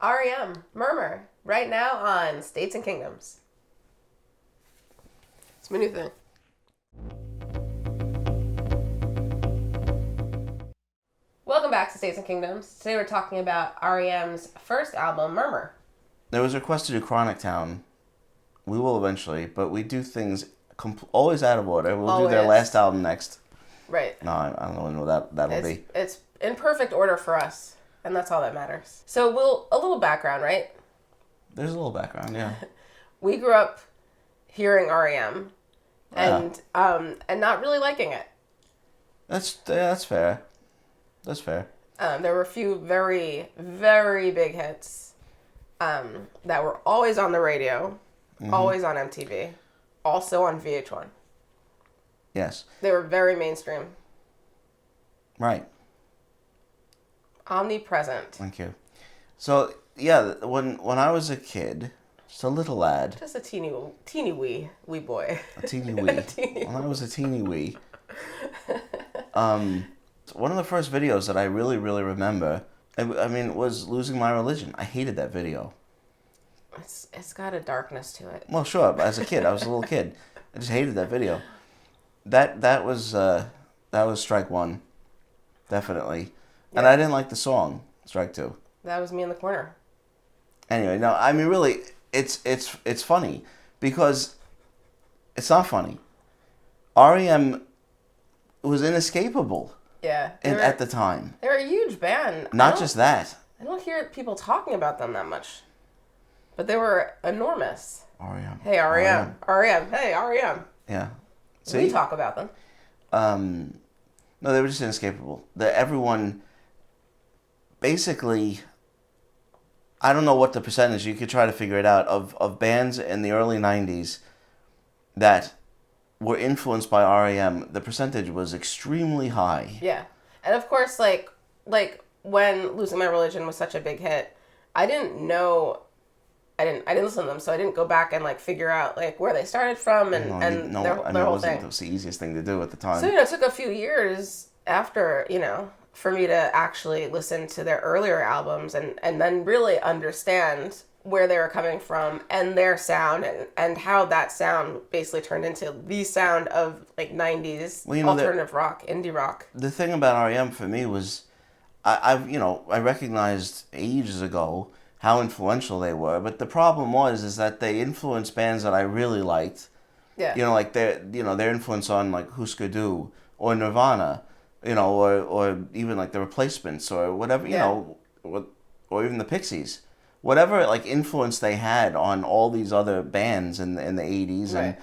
R.E.M, Murmur, right now on States and Kingdoms. It's my new thing. Welcome back to States and Kingdoms. Today we're talking about R.E.M's first album, Murmur. There was a request to do Chronic Town. We will eventually, but we do things always out of order. We'll do their last album next. Right. No, I don't know what that'll be. It's in perfect order for us, and that's all that matters. So a little background, right? There's a little background, yeah. We grew up hearing R.E.M. and not really liking it. That's fair. That's fair. There were a few very, very big hits that were always on the radio, always on MTV, also on VH1. Yes. They were very mainstream. Right. Omnipresent. Thank you. So, yeah, when I was a kid, just a little lad. Just a teeny wee boy. A teeny wee. When I was a teeny wee. One of the first videos that I really, really remember, was Losing My Religion. I hated that video. It's got a darkness to it. Well, sure, but as a kid, I was a little kid. I just hated that video. That was strike one, definitely. Yeah. And I didn't like the song, strike two. That was me in the corner. Anyway, no, I mean, really, it's funny because it's not funny. R.E.M. was inescapable. Yeah. At the time. They're a huge band. Not just that. I don't hear people talking about them that much. But they were enormous. R.E.M. Hey, R.E.M. R.E.M. Hey, R.E.M. Yeah. See? We talk about them. No, they were just inescapable. Everyone, basically, I don't know what the percentage, you could try to figure it out, of bands in the early 90s that were influenced by R.E.M., the percentage was extremely high. Yeah. And of course, like when Losing My Religion was such a big hit, I didn't listen to them, so I didn't go back and figure out where they started from and their whole thing. It was the easiest thing to do at the time. So it took a few years after for me to actually listen to their earlier albums and then really understand where they were coming from and their sound and how that sound basically turned into the sound of 90s alternative rock, indie rock. The thing about R.E.M. for me was I recognized ages ago how influential they were, but the problem was that they influenced bands that I really liked. Yeah. Their influence on Husker Du or Nirvana, or even the Replacements or whatever, or even the Pixies. Whatever influence they had on all these other bands in the 80s. Right.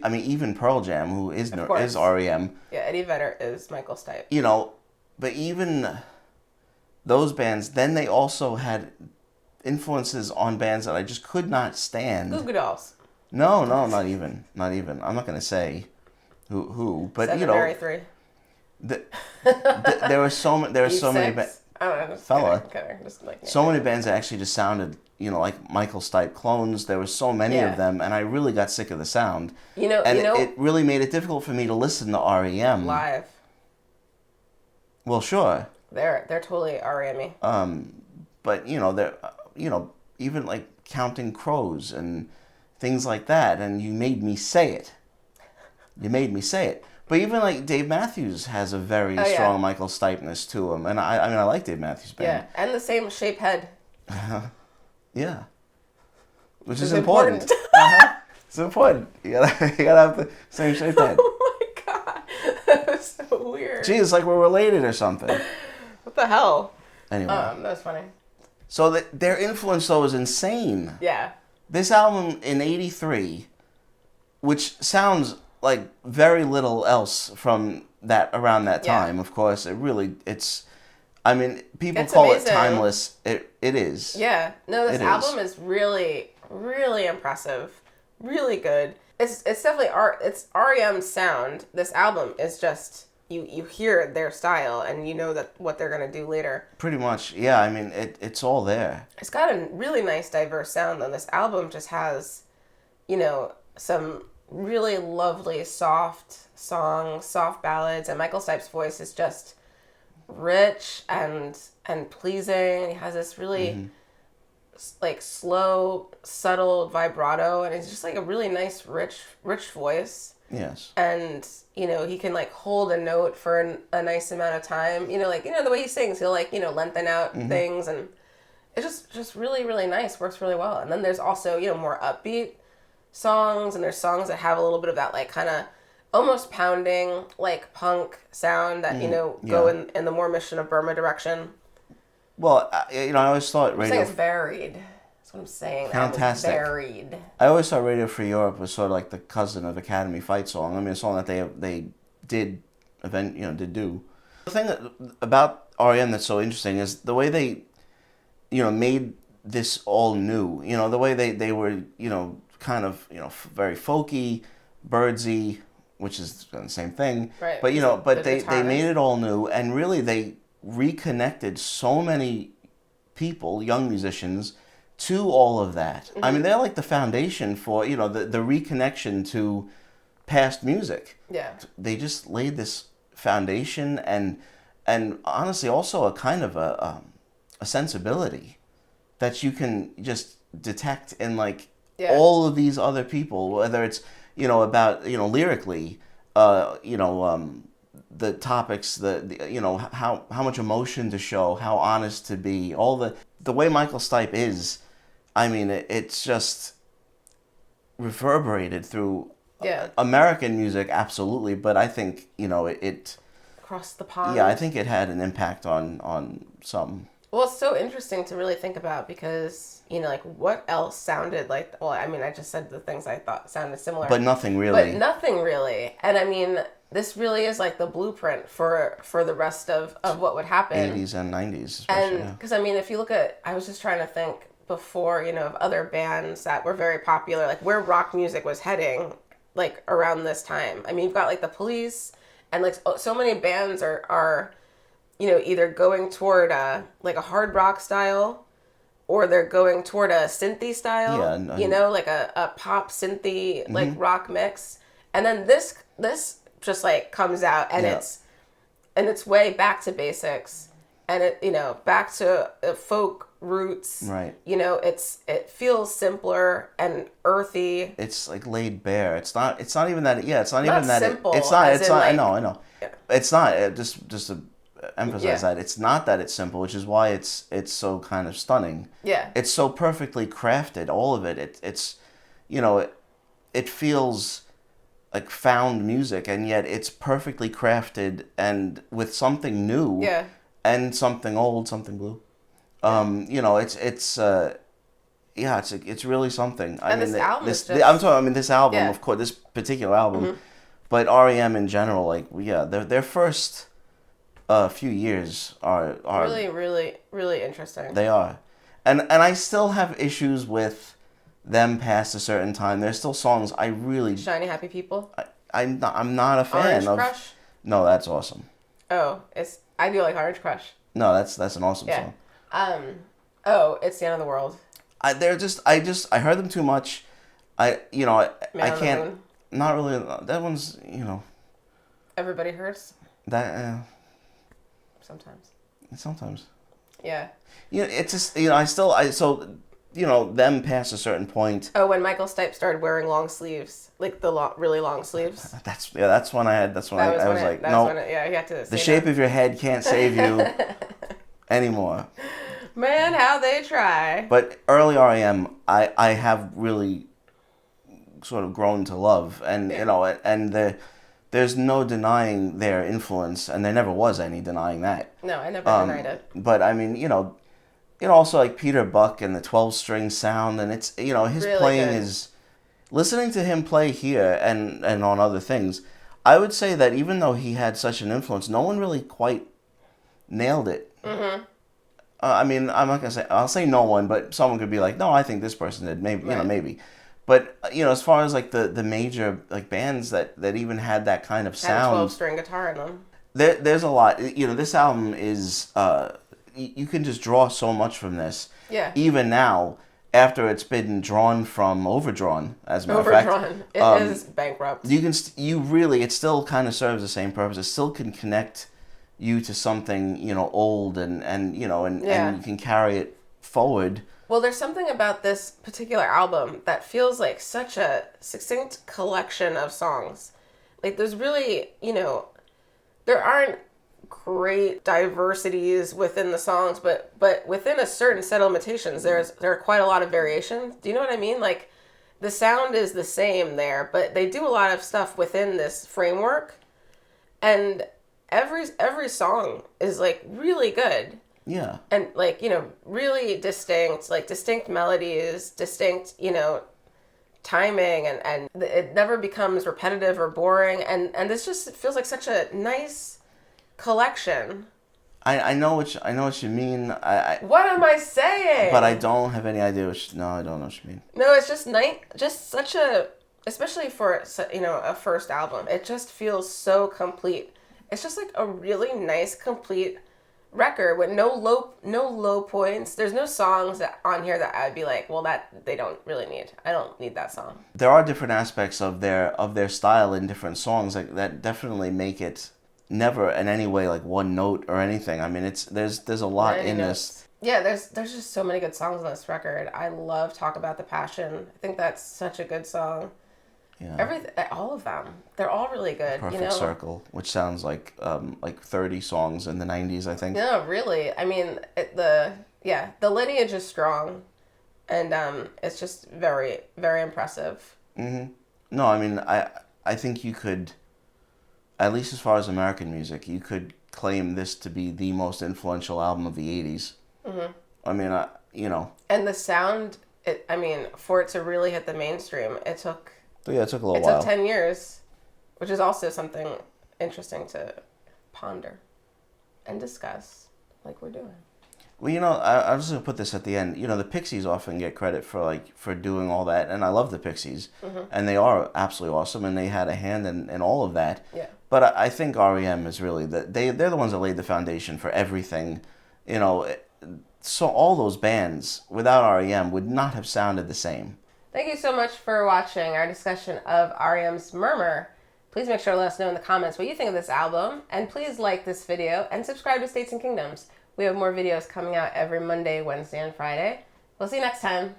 And even Pearl Jam, who is R.E.M. Yeah, Eddie Vedder is Michael Stipe. But even those bands, then they also had influences on bands that I just could not stand. Goo Goo Dolls. No, not even. I'm not going to say who, but Seven, Mary, 3. There were so many bands. I don't know. Fella. Kidding. Just so many bands that actually just sounded, like Michael Stipe clones. There were so many of them, and I really got sick of the sound. It really made it difficult for me to listen to R.E.M. live. Well, sure. They're totally R.E.M.y. But they're even Counting Crows and things like that, and you made me say it. But even Dave Matthews has a very strong Michael Stipeness to him, and I like Dave Matthews Band. Yeah, and the same shape head. Yeah, which is important. It's important. You gotta have the same shape head. Oh my god, that was so weird. Gee, it's like we're related or something. What the hell? Anyway, that was funny. So their influence though is insane. Yeah. This album in '83, which sounds like very little else from around that time. Yeah. Of course, people call it timeless. It is. Yeah. No, this album is really, really impressive. Really good. It's definitely it's R.E.M's sound. This album is just you hear their style and you know that what they're gonna do later. Pretty much, yeah. It's all there. It's got a really nice diverse sound though. This album just has, some really lovely soft songs, soft ballads, and Michael Stipe's voice is just rich and pleasing. He has this really like slow, subtle vibrato, and it's just like a really nice, rich voice. Yes. And he can like hold a note for a nice amount of time. Like the way he sings, he'll like lengthen out things, and it's just really really nice. Works really well. And then there's also more upbeat songs, and there's songs that have a little bit of that like kind of almost pounding like punk sound that go in the more Mission of Burma direction. Well, I always thought I'm saying it's varied. That's what I'm saying. Fantastic. Varied. I always thought Radio Free Europe was sort of like the cousin of Academy Fight Song. I mean, a song that they did do. The thing about R.E.M. that's so interesting is the way they made this all new. The way they were kind of very folky, birdsy, which is the same thing. Right. But they made it all new, and really they reconnected so many people, young musicians, to all of that. Mm-hmm. I mean, they're like the foundation for the reconnection to past music. Yeah. They just laid this foundation, and honestly also a kind of a sensibility that you can just detect in like all of these other people, whether it's about lyrically the topics, the how much emotion to show, how honest to be, all the way Michael Stipe is. I mean, it's just reverberated through American music, absolutely. But I think it across the pond. Yeah, I think it had an impact on some. Well, it's so interesting to really think about because like what else sounded like. Well, I mean, I just said the things I thought sounded similar, but nothing really. And I mean, this really is like the blueprint for the rest of what would happen. 80s and 90s, especially. And because I mean, if you look at, I was just trying to think before, of other bands that were very popular, like where rock music was heading, like around this time. I mean, you've got like the Police, and like so many bands are either going toward like a hard rock style, or they're going toward a synthy style. Yeah, like a pop synthy like rock mix, and then this just like comes out, and it's way back to basics, and it back to folk roots. Right. It feels simpler and earthy. It's like laid bare. It's not even that. Yeah, it's not Not even that. Simple, It's not. as It's in, not. like, I know. Yeah. It's not. Just to emphasize that it's not that it's simple, which is why it's so kind of stunning. Yeah. It's so perfectly crafted. All of it. It's it feels like found music, and yet it's perfectly crafted and with something new. Yeah. And something old, something blue. It's really something. And this album is just... I'm talking. I mean, this album, of course, this particular album, but R.E.M. in general, like their first few years are really, really, really interesting. They are, and I still have issues with them past a certain time. There's still songs I really Shiny Happy People. I'm not a fan Orange of. Crush? No, that's awesome. Oh, I do like Orange Crush. No, that's an awesome song. It's the End of the World. I heard them too much. I can't. Moon. Not really. That one's Everybody Hurts. That. Sometimes. Yeah. It's just them past a certain point. Oh, when Michael Stipe started wearing long sleeves, like the really long sleeves. That's when I had. That's when I was like, no. He had to. The shape of your head can't save you anymore. Man, how they try. But early R.E.M. I have really sort of grown to love, and there's no denying their influence, and there never was any denying that. No, I never denied it. But I mean, also like Peter Buck and the 12-string sound, and it's his really playing good. is, listening to him play here and on other things, I would say that even though he had such an influence, no one really quite nailed it. Mm-hmm. I mean, I'm not gonna say, I'll say no one, but someone could be like, no, I think this person did, maybe, right. Maybe. But as far as like the major like bands that even had that kind of sound, had a 12-string guitar in them. There's a lot. This album is you can just draw so much from this. Yeah. Even now, after it's been drawn from Overdrawn, as a matter of fact. Overdrawn. It is bankrupt. You can it still kind of serves the same purpose. It still can connect you to something old and you can carry it forward. Well, there's something about this particular album that feels like such a succinct collection of songs. Like there's really, there aren't great diversities within the songs, but within a certain set of limitations, there are quite a lot of variation. Do you know what I mean? Like the sound is the same there, but they do a lot of stuff within this framework, and every song is like really good. Yeah. And like, really distinct, like distinct melodies, distinct, timing, and it never becomes repetitive or boring. And this just feels like such a nice collection. I know what you mean. What am I saying? But I don't have any idea no, I don't know what you mean. No, it's just just such a, especially for, a first album, it just feels so complete. It's just like a really nice, complete record with no low points. There's no songs on here that I'd be like, well, that they don't really need. I don't need that song. There are different aspects of their style in different songs that definitely make it never in any way like one note or anything. I mean, there's a lot in this. Yeah, there's just so many good songs on this record. I love Talk About the Passion. I think that's such a good song. Yeah. All of them. They're all really good. Perfect Circle, which sounds like 30 songs in the 90s, I think. No, really. I mean, the lineage is strong, and it's just very, very impressive. Mm-hmm. No, I mean, I think you could, at least as far as American music, you could claim this to be the most influential album of the 80s. Mm-hmm. I mean, And the sound, for it to really hit the mainstream, it took a little while. It took 10 years, which is also something interesting to ponder and discuss, like we're doing. Well, I was going to put this at the end. The Pixies often get credit for doing all that, and I love the Pixies, mm-hmm. and they are absolutely awesome, and they had a hand in all of that. Yeah. But I think R.E.M. is really they're the ones that laid the foundation for everything. So all those bands without R.E.M. would not have sounded the same. Thank you so much for watching our discussion of R.E.M.'s Murmur. Please make sure to let us know in the comments what you think of this album, and please like this video and subscribe to States and Kingdoms. We have more videos coming out every Monday, Wednesday, and Friday. We'll see you next time.